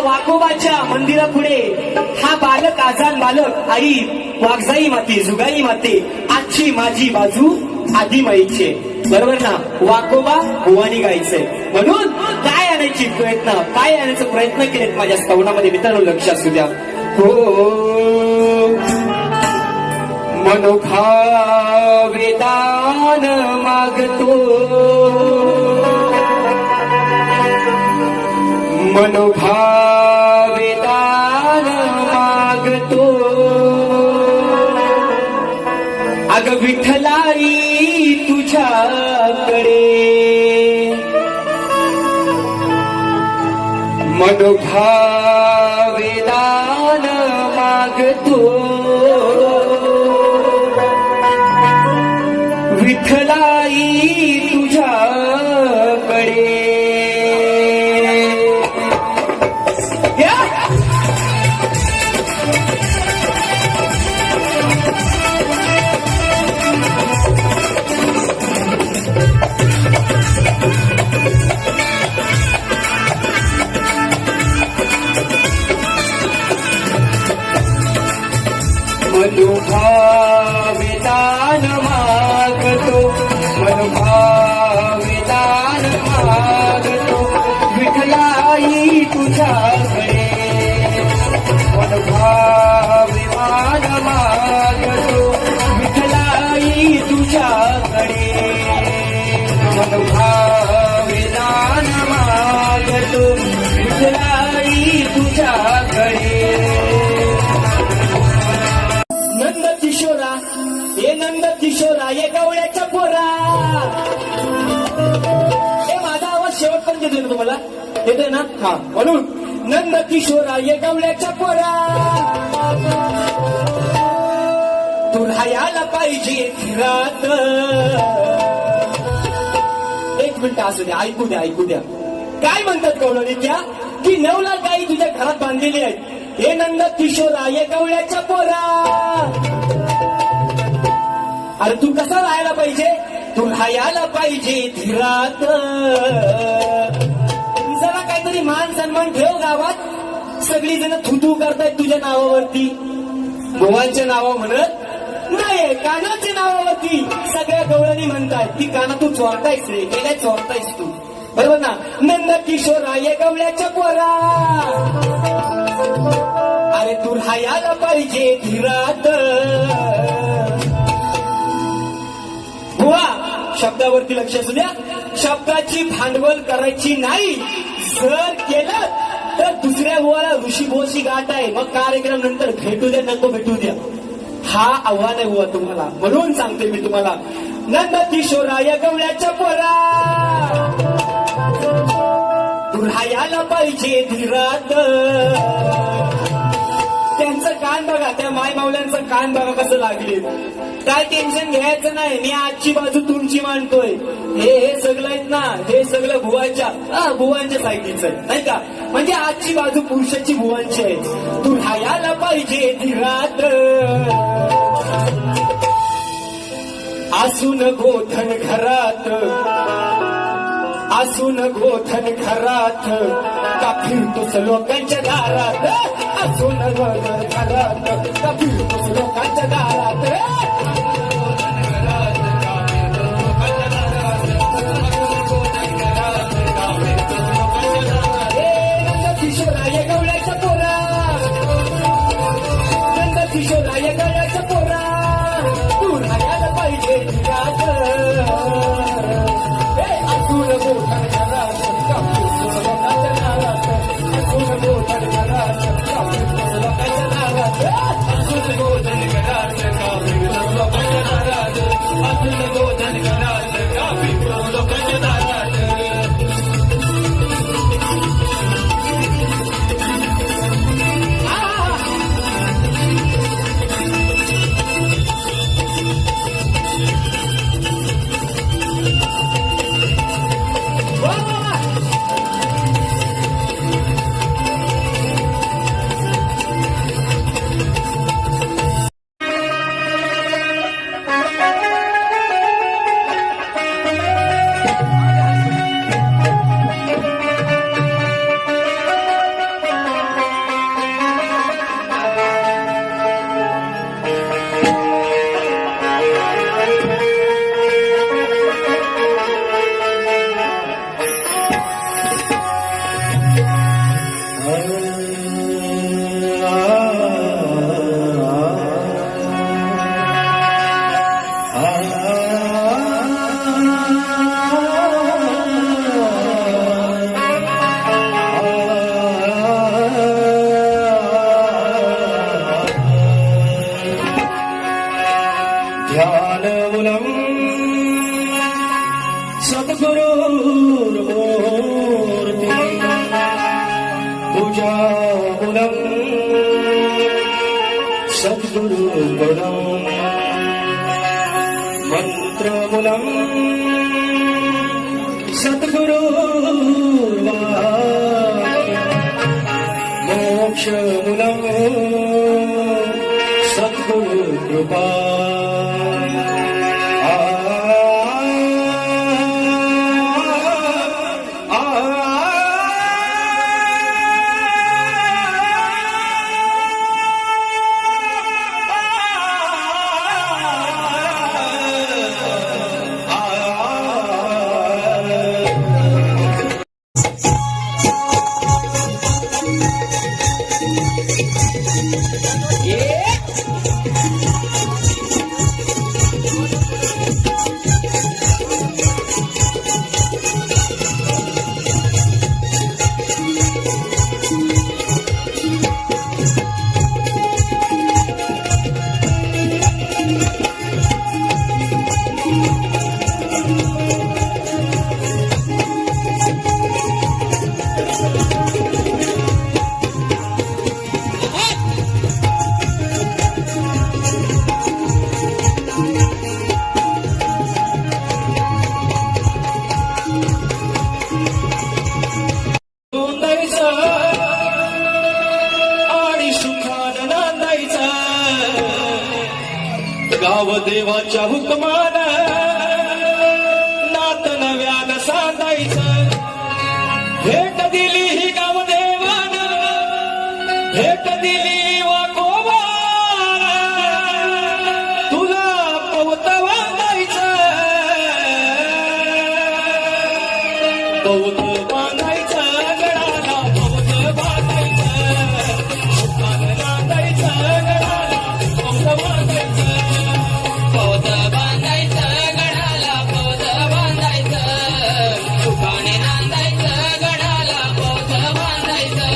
वाकोबाच्या मंदिरापुढे हा बालक आजान बालक आई वाघजाई माते जुगाई माते आजची माझी बाजू आधी माईचे बरोबर ना. वाकोबा भुवानी गायचंय म्हणून काय आणायची प्रयत्न काय आणायचा प्रयत्न केलेत माझ्या स्तवनामध्ये मित्रांनो लक्ष असू द्या. हो मनोभावे दान मागतो मनोभावे दान मागतो अग विठ्ठलाई तुझ्याकडे मनोभावे दान मागतो विठ्ठलाई तुझ्याकडे. मनोभावे दान मागतो मनोभावे दान मागतो विठ्ठलाई तुझ्याकडे मनोभावे दान मागतो विठ्ठलाई तुझ्याकडे मनोभावे दान मागतो विठ्ठलाई तुझ्याकडे. नंद किशोरा हे नंद किशोरा ये गवळ्याच्या पोरा. हे माझा आवाज शेवटपर्यंत येतोय ना तुम्हाला येतोय ना. हा म्हणून नंद किशोरा ये गवळ्याच्या पोरा तू राहायला पाहिजे घरात. एक मिनिट असू द्या ऐकू द्या ऐकू द्या काय म्हणतात गवळणीच्या की 9 लाख गायी तुझ्या घरात बांधलेली आहेत. हे नंद किशोरा ये गवळ्याच्या पोरा अरे तू कसा राहायला पाहिजे तू राहायला पाहिजे धीरात. जरा काहीतरी मान सन्मान ठेव गावात. सगळी जण थुतू करतायत तुझ्या नावावरती भुवांच्या नावा म्हणत नाही कानाच्या नावावरती सगळ्या गवळणी म्हणतायत ती काना तू चोरतायस रे हे काय चोरतायस तू बरोबर ना. नंद किशोरा ये गवळ्याच्या पोरा अरे तू राहायला पाहिजे धीरात. बुवा शब्दावरती लक्ष असू द्या. शब्दाची भांडवल करायची नाही. जर केलं तर दुसऱ्या बुवाला ऋषीभोशी गाठ आहे. मग कार्यक्रम नंतर भेटू द्या नको भेटू द्या हा आव्हान आहे बुवा तुम्हाला. म्हणून सांगते मी तुम्हाला नंद किशोरा या गवळ्याच्या पोरा तू राहायला पाहिजे धीरात. त्यांचं कान बघा त्या माय मावल्यांचं कान बघा कसं लागले. काय टेन्शन घ्यायचं नाही. मी आजची बाजू तुमची मांडतोय. हे सगळं आहेत ना हे सगळं भुवांच्या साईडीच आहे नाही का. म्हणजे आजची बाजू पुरुषाची भुवांची आहे. तू राहायला पाहिजे धीरात असून गोधन घरात असून गोधन घरात का फिरतोस लोकांच्या दारात. असून गोधन घरात का फिरतोस लोकांच्या दारात. नंद किशोरा ये गवळ्याच्या पोरा नंद किशोरा ये गवळ्याच्या पोरा तू राहायला पाहिजे धीरात. असून गोधन घरात का फिरतोस लोकांच्या दारात. असून गोधन घरात का फिरतोस लोकांच्या दारात. असून गोधन घरात का फिरतोस लोकांच्या दारात. असून गोधन घरात का फिरतोस लोकांच्या दारात. ध्यानमुलं सद्गुरुर्मूर्ति पूजामुलं सद्गुरुपदं मन्त्रमुलं सद्गुरुर्वाक्यं मोक्षमुलं सद्गुरुकृपा गाव देवाच्या हुकमान नात नव्यान सांगायचं भेट दिली ही गाव देवान भेट दिली वाकोबान तुला पवत बांधायचं पवत बांधायचं गडाला पवत बांधायचं सुखान नांदायचं गडाला पवत बांधायचं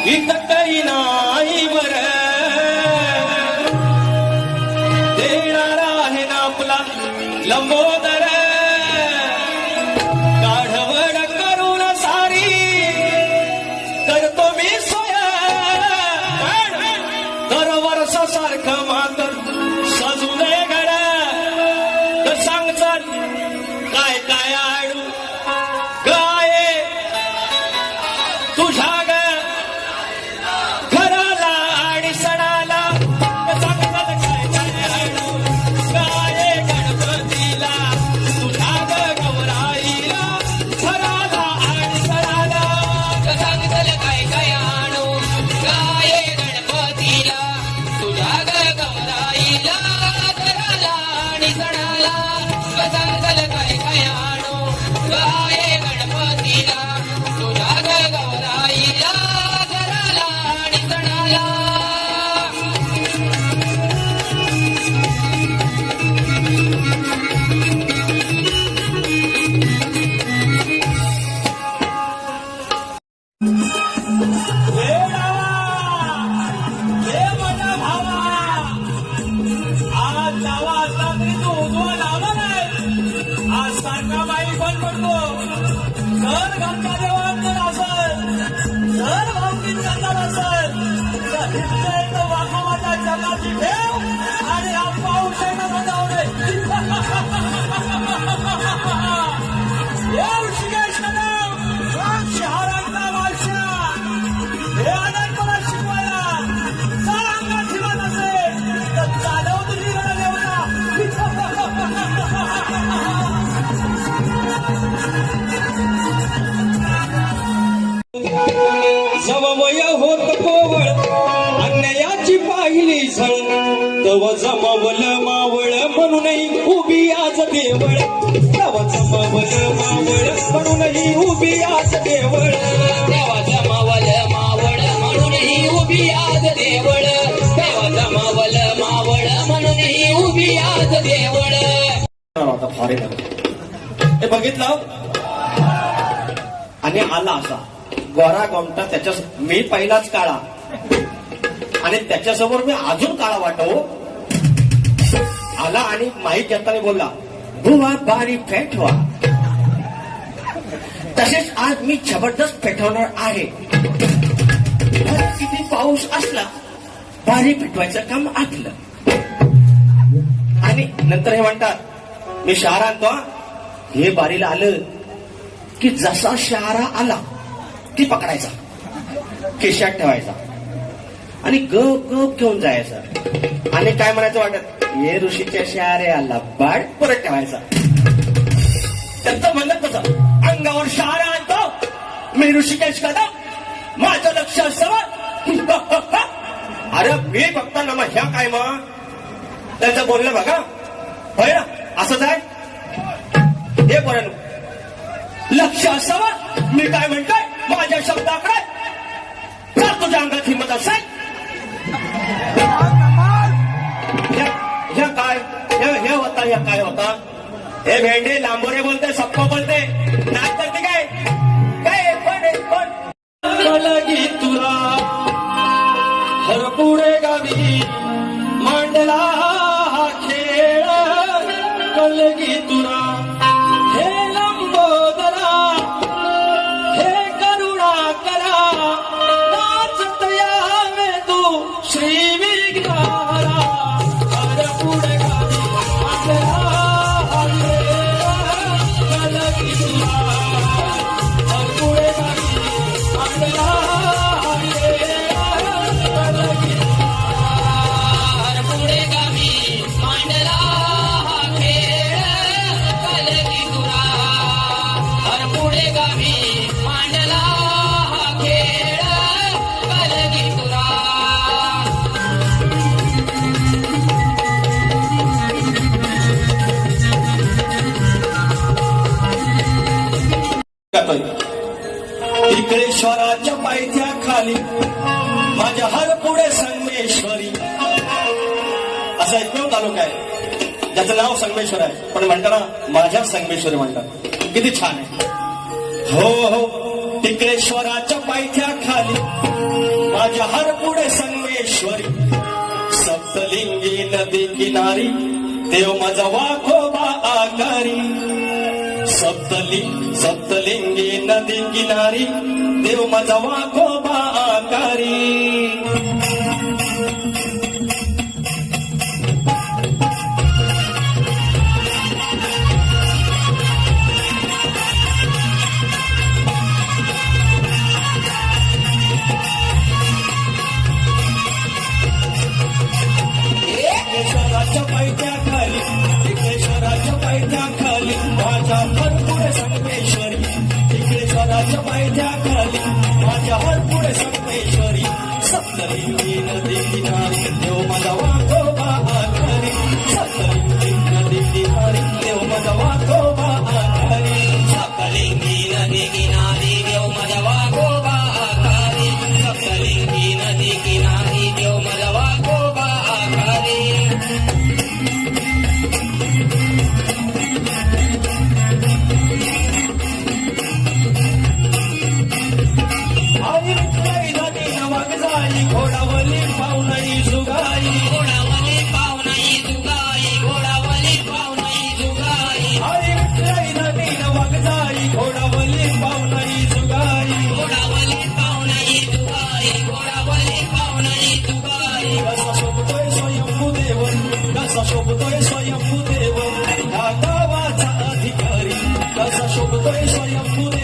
इतकही नाही बर देणारा आहे ना आपला लंबोदर काढवड करून सारी करतो मी सोय दर वर्षासारखं मात्र सजू नये गड सांग चाल काय काय आडू गाय तुझ्या जवय होत कोवळ अन्यायाची पाहिली झळ तव जमवल मावळ म्हणूनही उभी आज देवळ देवाचं मावळ मावळ म्हणून ही उभी आज देवळ देवाचं मावल मावळ म्हणून ही उभी आज देवळ देवाचं मावल मावळ म्हणून ही उभी आज देवळ. आता फॉरेनर हे बघितलं आणि आला असा गोरा गोमटा त्याच्या मी पहिलाच काळा आणि त्याच्यासमोर मी अजून काळा वाटो आला आणि माहीत घेताना बोलला बुवा बारी पेटवा. तसेच आज मी जबरदस्त पेटवणार आहे. किती पाऊस असला बारी पेटवायचं काम आटलं. आणि नंतर हे म्हणतात मी शहारा आणतो हा. हे बारीला आलं की जसा शहारा आला की पकडायचा केशात ठेवायचा आणि गप गप घेऊन जायचं आणि काय म्हणायचं वाटत हे ऋषीच्या शहारे आला बाड परत ठेवायचा. त्यांचं म्हणत तसं अंगावर शहारा आणतो मी ऋषिकेश कदम माझं लक्ष असावं. अरे मी बघताना मग ह्या काय मग त्यांचं बोलणं बघा होय ना असंच आहे. हे बरं लक्ष असावं मी काय म्हणतोय माझ्या शब्दाकडे जर तुझ्या अंगात हिंमत असेल ह्या काय हे होता ह्या काय होता हे भेंडे लांबोरे बोलते सप्पा बोलते नाच करते काय काय पण कलगी तुला हर पुढे गावी मांडला हा खेळ कलगी तुला हे लंबोदरा हे करुणा करा नाचत यावे तू श्री विघ्नारा हर पुढे गावी मांडला हा खेळ कलगी तुला हर पुढे गावी मांडला हा खेळ कलगी हर पुढे गावी मांडला हा खेळ कलगी तुरा. हर पुढे गावी मांडला हा खेळ कलगी तुरा. इकडेश्वराच्या पायथ्या खाली माझ्या हर पुढे संगमेश्वरी असा एकमेव तालुका आहे ज्याचं नाव संगमेश्वर आहे पण म्हणताना माझ्या संगमेश्वरी म्हणतात. किती छान आहे. हो हो टिकरेश्वराच्या पायथ्या खाली माझ्या हर पुढे संगमेश्वरी सप्तलिंगी नदी किनारी देव माझा वाघोबा आकारी. सप्तलिंगी नदी किनारी देव माझा वाघोबा आकारी. टिकरेश्वराच्या पायथ्या खाली टिकरेश्वराच्या पायथ्या खाली माझ्या भरपुढे संगमेश्वरी टिकरेश्वराच्या पायथ्या खाली माझ्या भरपुढे संगमेश्वरी सप्तलिंगी नदी किनारी देव माझा वाघोबा आकारी. सप्तलिंगी नदी किनारी देव माझा वाघोबा आकारी. सप्तलिंगी नदी किनारी देव माझा वाघोबा आकारी. सप्तलिंगी नदी किनारी देव माझा वाघोबा आकारी. आई विठ्ठलाई नदी नवाग जाई घोडावली पाहुणाई जुगाई. घोडावली पाहुणाई जुगाई घोडावली पाहुणाई जुगाई. आई विठ्ठलाई नदी नवाग जाई घोडावली पाहुणाई जुगाई. घोडावली पाहुणाई जुगाई घोडावली पाहुणाई जुगाई. कसा शोभतोय स्वयंभूदेव कसा शोभतोय स्वयंभूदेव ह्या गावाचा अधिकारी कसा शोभतोय स्वयंभूदेव